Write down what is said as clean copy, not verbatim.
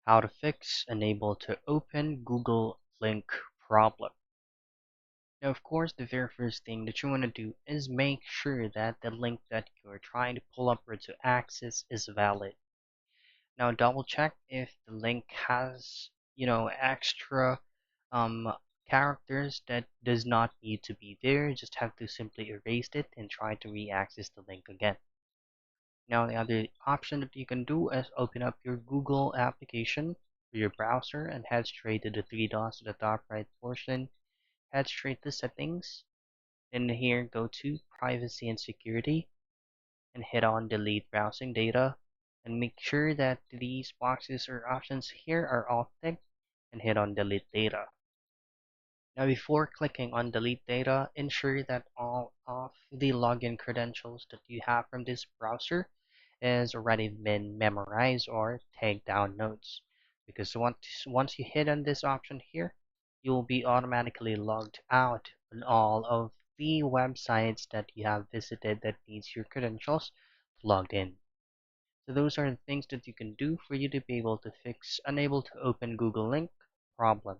How to fix unable to open Google link problem. Now, of course, the very first thing that you want to do is make sure that the link that you're trying to pull up or to access is valid. Now, double check if the link has, extra um, characters that does not need to be there. Just have to simply erase it and try to re-access the link again. Now, the other option that you can do is open up your Google application for your browser and head straight to the three dots to the top right portion. Head straight to settings. Then here go to privacy and security and hit on delete browsing data and make sure that these boxes or options here are all ticked and hit on delete data. Now before clicking on delete data, ensure that all of the login credentials that you have from this browser is already been memorized or take down notes. Because once you hit on this option here, you'll be automatically logged out on all of the websites that you have visited that needs your credentials logged in. So those are the things that you can do for you to be able to fix unable to open Google link problem.